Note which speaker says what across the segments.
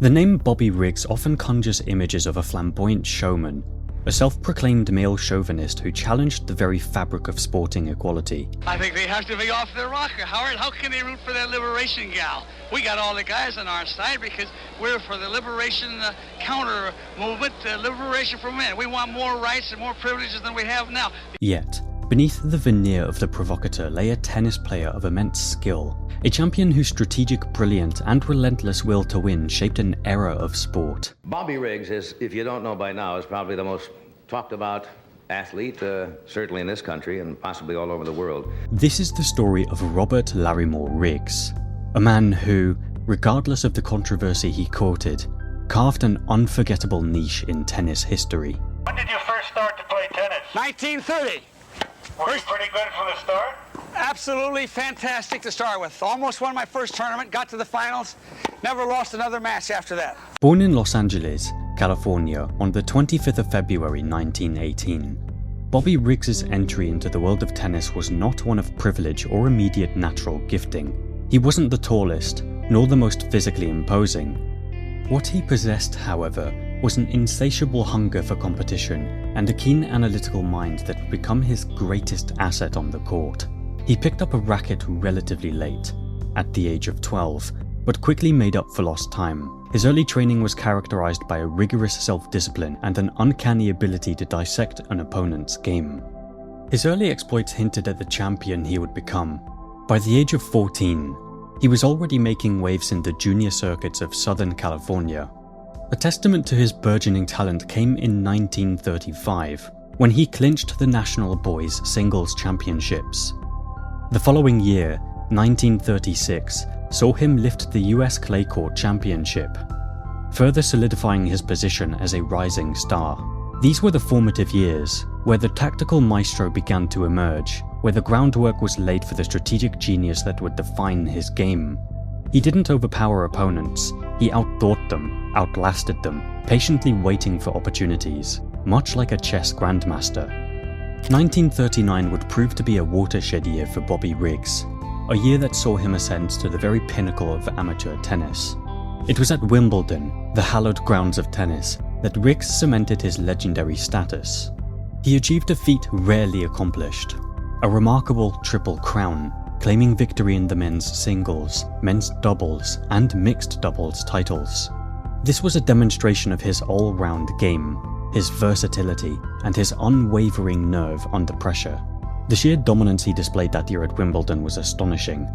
Speaker 1: The name Bobby Riggs often conjures images of a flamboyant showman, a self-proclaimed male chauvinist who challenged the very fabric of sporting equality.
Speaker 2: I think they have to be off their rocker, Howard. How can they root for that liberation gal? We got all the guys on our side because we're for the liberation counter movement, liberation for men. We want more rights and more privileges than we have now.
Speaker 1: Yet, beneath the veneer of the provocateur lay a tennis player of immense skill, a champion whose strategic brilliance and relentless will to win shaped an era of sport.
Speaker 3: Bobby Riggs is, if you don't know by now, is probably the most talked about athlete, certainly in this country and possibly all over the world.
Speaker 1: This is the story of Robert Larrymore Riggs, a man who, regardless of the controversy he courted, carved an unforgettable niche in tennis history.
Speaker 4: When did you first start to play tennis?
Speaker 2: 1930.
Speaker 4: Were you pretty good from the start?
Speaker 2: Absolutely fantastic to start with. Almost won my first tournament, got to the finals, never lost another match after that.
Speaker 1: Born in Los Angeles, California on the 25th of February 1918, Bobby Riggs's entry into the world of tennis was not one of privilege or immediate natural gifting. He wasn't the tallest, nor the most physically imposing. What he possessed, however, was an insatiable hunger for competition and a keen analytical mind that would become his greatest asset on the court. He picked up a racket relatively late, at the age of 12, but quickly made up for lost time. His early training was characterized by a rigorous self-discipline and an uncanny ability to dissect an opponent's game. His early exploits hinted at the champion he would become. By the age of 14, he was already making waves in the junior circuits of Southern California. A testament to his burgeoning talent came in 1935, when he clinched the National Boys Singles Championships. The following year, 1936, saw him lift the US Clay Court Championship, further solidifying his position as a rising star. These were the formative years, where the tactical maestro began to emerge, where the groundwork was laid for the strategic genius that would define his game. He didn't overpower opponents, he outthought them, outlasted them, patiently waiting for opportunities, much like a chess grandmaster. 1939 would prove to be a watershed year for Bobby Riggs, a year that saw him ascend to the very pinnacle of amateur tennis. It was at Wimbledon, the hallowed grounds of tennis, that Riggs cemented his legendary status. He achieved a feat rarely accomplished, a remarkable triple crown, claiming victory in the men's singles, men's doubles, and mixed doubles titles. This was a demonstration of his all-round game, his versatility, and his unwavering nerve under pressure. The sheer dominance he displayed that year at Wimbledon was astonishing.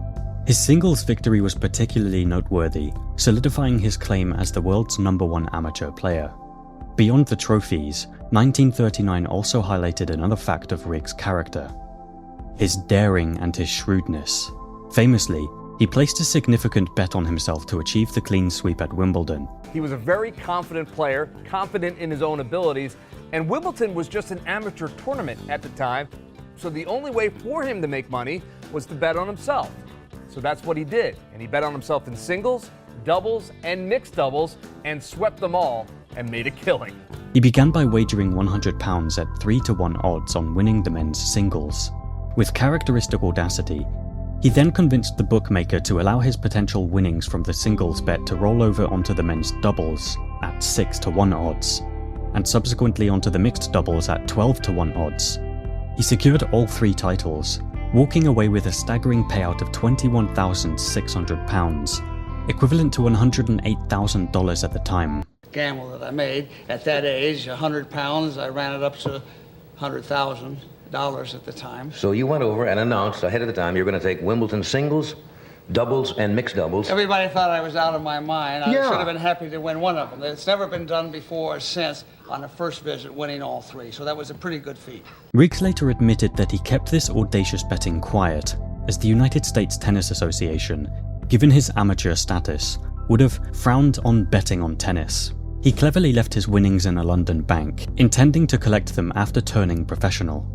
Speaker 1: His singles victory was particularly noteworthy, solidifying his claim as the world's #1 amateur player. Beyond the trophies, 1939 also highlighted another fact of Riggs' character: his daring and his shrewdness. Famously, he placed a significant bet on himself to achieve the clean sweep at Wimbledon.
Speaker 5: He was a very confident player, confident in his own abilities, and Wimbledon was just an amateur tournament at the time, so the only way for him to make money was to bet on himself. So that's what he did, and he bet on himself in singles, doubles, and mixed doubles, and swept them all and made a killing.
Speaker 1: He began by wagering £100 at 3-1 odds on winning the men's singles. With characteristic audacity, he then convinced the bookmaker to allow his potential winnings from the singles bet to roll over onto the men's doubles at 6-1 odds, and subsequently onto the mixed doubles at 12-1 odds. He secured all 3 titles, walking away with a staggering payout of £21,600, equivalent to $108,000 at the time.
Speaker 2: Gamble that I made at that age, £100, I ran it up to $100,000 at the time.
Speaker 3: So you went over and announced ahead of the time you're going to take Wimbledon singles, doubles, and mixed doubles.
Speaker 2: Everybody thought I was out of my mind. I
Speaker 3: Yeah.
Speaker 2: should have been happy to win one of them. It's never been done before or since on the first visit, winning all 3. So that was a pretty good feat.
Speaker 1: Riggs later admitted that he kept this audacious betting quiet, as the United States Tennis Association, given his amateur status, would have frowned on betting on tennis. He cleverly left his winnings in a London bank, intending to collect them after turning professional.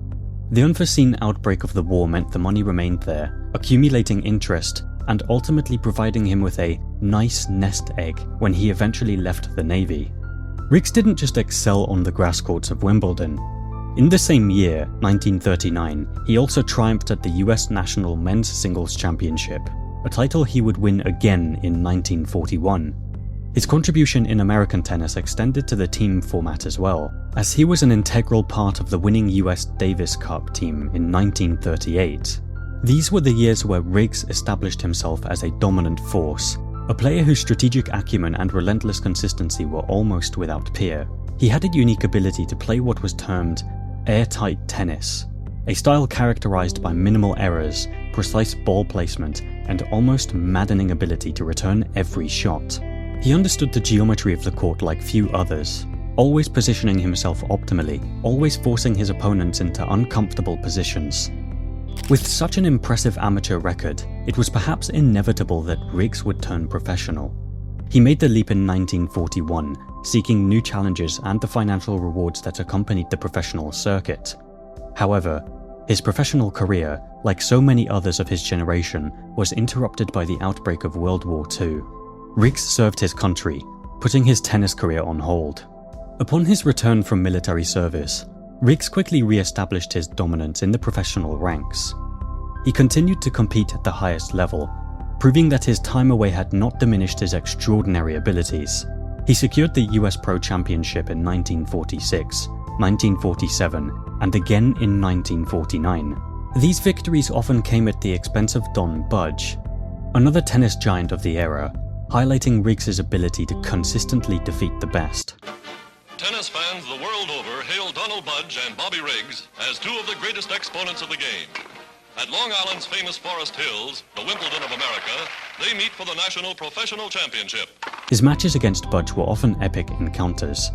Speaker 1: The unforeseen outbreak of the war meant the money remained there, accumulating interest and ultimately providing him with a nice nest egg when he eventually left the Navy. Riggs didn't just excel on the grass courts of Wimbledon. In the same year, 1939, he also triumphed at the US National Men's Singles Championship, a title he would win again in 1941. His contribution in American tennis extended to the team format as well, as he was an integral part of the winning US Davis Cup team in 1938. These were the years where Riggs established himself as a dominant force, a player whose strategic acumen and relentless consistency were almost without peer. He had a unique ability to play what was termed airtight tennis, a style characterized by minimal errors, precise ball placement, and almost maddening ability to return every shot. He understood the geometry of the court like few others, always positioning himself optimally, always forcing his opponents into uncomfortable positions. With such an impressive amateur record, it was perhaps inevitable that Riggs would turn professional. He made the leap in 1941, seeking new challenges and the financial rewards that accompanied the professional circuit. However, his professional career, like so many others of his generation, was interrupted by the outbreak of World War II. Riggs served his country, putting his tennis career on hold. Upon his return from military service, Riggs quickly re-established his dominance in the professional ranks. He continued to compete at the highest level, proving that his time away had not diminished his extraordinary abilities. He secured the US Pro Championship in 1946, 1947, and again in 1949. These victories often came at the expense of Don Budge, another tennis giant of the era, highlighting Riggs' ability to consistently defeat the best.
Speaker 6: Tennis fans the world over hail Donald Budge and Bobby Riggs as two of the greatest exponents of the game. At Long Island's famous Forest Hills, the Wimbledon of America, they meet for the National Professional Championship.
Speaker 1: His matches against Budge were often epic encounters,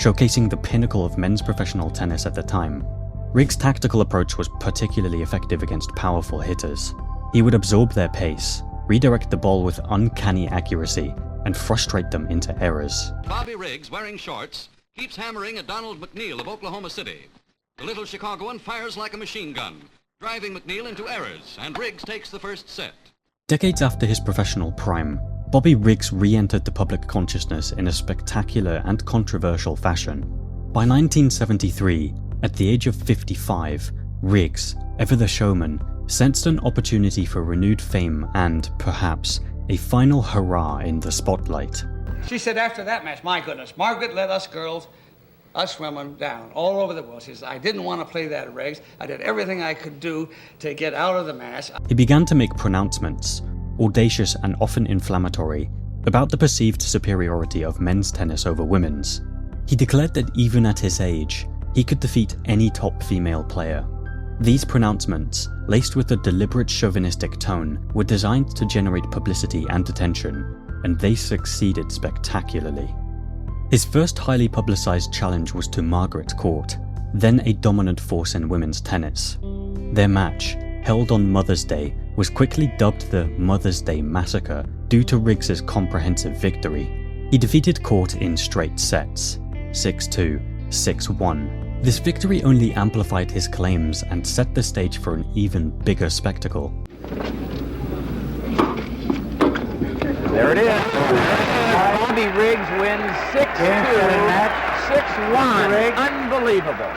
Speaker 1: showcasing the pinnacle of men's professional tennis at the time. Riggs' tactical approach was particularly effective against powerful hitters. He would absorb their pace, redirect the ball with uncanny accuracy, and frustrate them into errors.
Speaker 7: Bobby Riggs, wearing shorts, keeps hammering at Donald McNeil of Oklahoma City. The little Chicagoan fires like a machine gun, driving McNeil into errors, and Riggs takes the first set.
Speaker 1: Decades after his professional prime, Bobby Riggs re-entered the public consciousness in a spectacular and controversial fashion. By 1973, at the age of 55, Riggs, ever the showman, sensed an opportunity for renewed fame and, perhaps, a final hurrah in the spotlight.
Speaker 2: She said after that match, my goodness, Margaret let us girls, us women, down all over the world. She says, I didn't want to play that, Riggs. I did everything I could do to get out of the match.
Speaker 1: He began to make pronouncements, audacious and often inflammatory, about the perceived superiority of men's tennis over women's. He declared that even at his age, he could defeat any top female player. These pronouncements, laced with a deliberate chauvinistic tone, were designed to generate publicity and attention, and they succeeded spectacularly. His first highly publicized challenge was to Margaret Court, then a dominant force in women's tennis. Their match, held on Mother's Day, was quickly dubbed the Mother's Day Massacre due to Riggs' comprehensive victory. He defeated Court in straight sets, 6-2, 6-1. This victory only amplified his claims and set the stage for an even bigger spectacle.
Speaker 8: There it is. Bobby Riggs wins 6-2, 6-1. Unbelievable.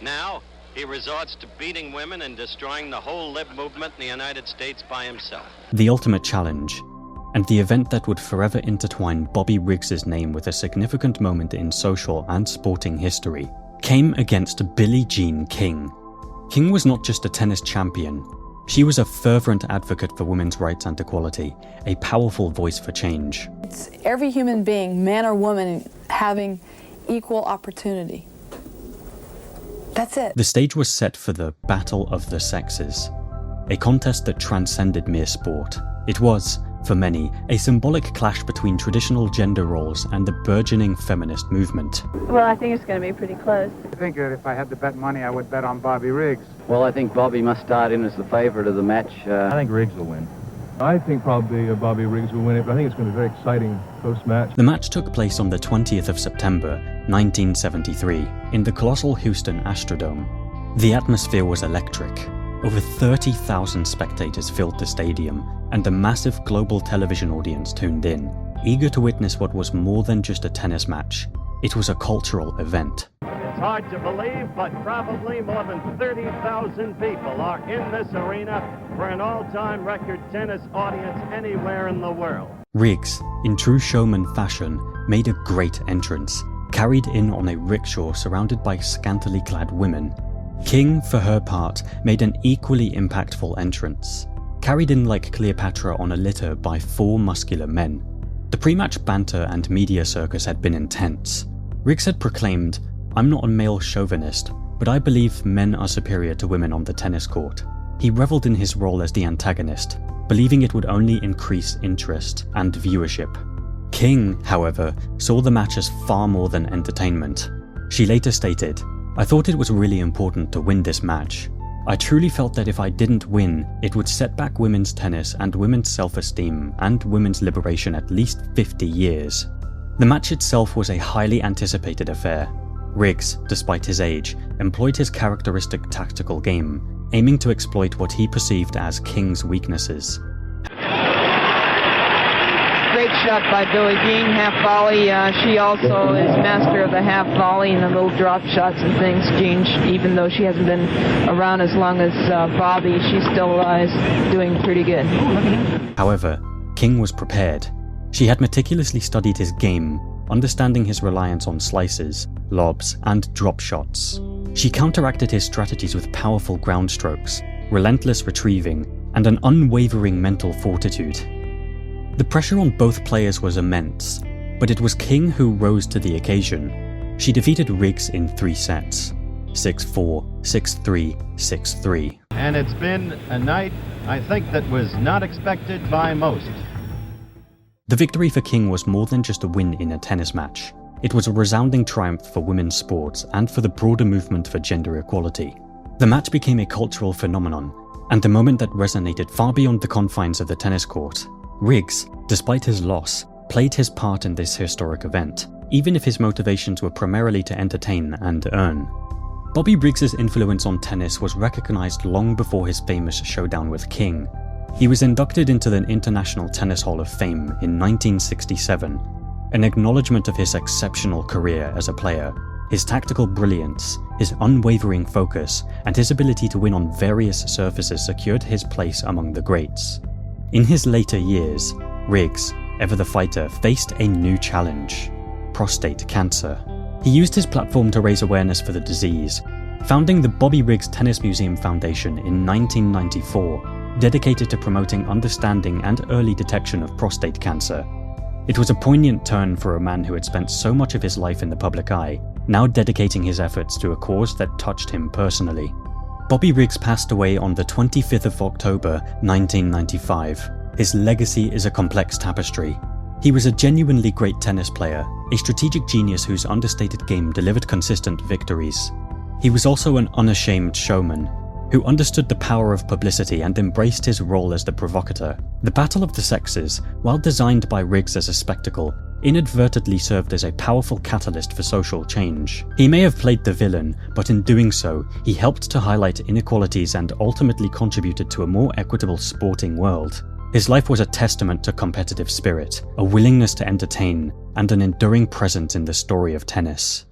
Speaker 9: Now, he resorts to beating women and destroying the whole lib movement in the United States by himself.
Speaker 1: The ultimate challenge, and the event that would forever intertwine Bobby Riggs' name with a significant moment in social and sporting history, came against Billie Jean King. King was not just a tennis champion. She was a fervent advocate for women's rights and equality, a powerful voice for change.
Speaker 10: It's every human being, man or woman, having equal opportunity. That's it.
Speaker 1: The stage was set for the Battle of the Sexes, a contest that transcended mere sport. It was, for many, a symbolic clash between traditional gender roles and the burgeoning feminist movement.
Speaker 11: Well, I think it's going to be pretty close.
Speaker 12: I think that if I had to bet money, I would bet on Bobby Riggs.
Speaker 13: Well, I think Bobby must start in as the favorite of the match.
Speaker 14: I think Riggs will win. I think probably Bobby Riggs will win it, but I think it's going to be a very exciting close match.
Speaker 1: The match took place on the 20th of September, 1973, in the colossal Houston Astrodome. The atmosphere was electric. Over 30,000 spectators filled the stadium, and a massive global television audience tuned in, eager to witness what was more than just a tennis match. It was a cultural event.
Speaker 15: It's hard to believe, but probably more than 30,000 people are in this arena for an all-time record tennis audience anywhere in the world.
Speaker 1: Riggs, in true showman fashion, made a great entrance, carried in on a rickshaw surrounded by scantily clad women. King, for her part, made an equally impactful entrance, carried in like Cleopatra on a litter by 4 muscular men. The pre-match banter and media circus had been intense. Riggs had proclaimed, "I'm not a male chauvinist, but I believe men are superior to women on the tennis court." He reveled in his role as the antagonist, believing it would only increase interest and viewership. King, however, saw the match as far more than entertainment. She later stated, "I thought it was really important to win this match. I truly felt that if I didn't win, it would set back women's tennis and women's self-esteem and women's liberation at least 50 years. The match itself was a highly anticipated affair. Riggs, despite his age, employed his characteristic tactical game, aiming to exploit what he perceived as King's weaknesses.
Speaker 16: Great shot by Billie Jean, half volley. She also is master of the half volley and the little drop shots and things. Jean, even though she hasn't been around as long as Bobby, she still is doing pretty good.
Speaker 1: However, King was prepared. She had meticulously studied his game, understanding his reliance on slices, lobs, and drop shots. She counteracted his strategies with powerful ground strokes, relentless retrieving, and an unwavering mental fortitude. The pressure on both players was immense, but it was King who rose to the occasion. She defeated Riggs in 3 sets, 6-4, 6-3, 6-3.
Speaker 15: And it's been a night, I think, that was not expected by most.
Speaker 1: The victory for King was more than just a win in a tennis match. It was a resounding triumph for women's sports and for the broader movement for gender equality. The match became a cultural phenomenon, and the moment that resonated far beyond the confines of the tennis court. Riggs, despite his loss, played his part in this historic event, even if his motivations were primarily to entertain and earn. Bobby Riggs's influence on tennis was recognized long before his famous showdown with King. He was inducted into the International Tennis Hall of Fame in 1967, an acknowledgement of his exceptional career as a player, his tactical brilliance, his unwavering focus, and his ability to win on various surfaces secured his place among the greats. In his later years, Riggs, ever the fighter, faced a new challenge: prostate cancer. He used his platform to raise awareness for the disease, founding the Bobby Riggs Tennis Museum Foundation in 1994, dedicated to promoting understanding and early detection of prostate cancer. It was a poignant turn for a man who had spent so much of his life in the public eye, now dedicating his efforts to a cause that touched him personally. Bobby Riggs passed away on the 25th of October, 1995. His legacy is a complex tapestry. He was a genuinely great tennis player, a strategic genius whose understated game delivered consistent victories. He was also an unashamed showman, who understood the power of publicity and embraced his role as the provocateur. The Battle of the Sexes, while designed by Riggs as a spectacle, inadvertently served as a powerful catalyst for social change. He may have played the villain, but in doing so, he helped to highlight inequalities and ultimately contributed to a more equitable sporting world. His life was a testament to competitive spirit, a willingness to entertain, and an enduring presence in the story of tennis.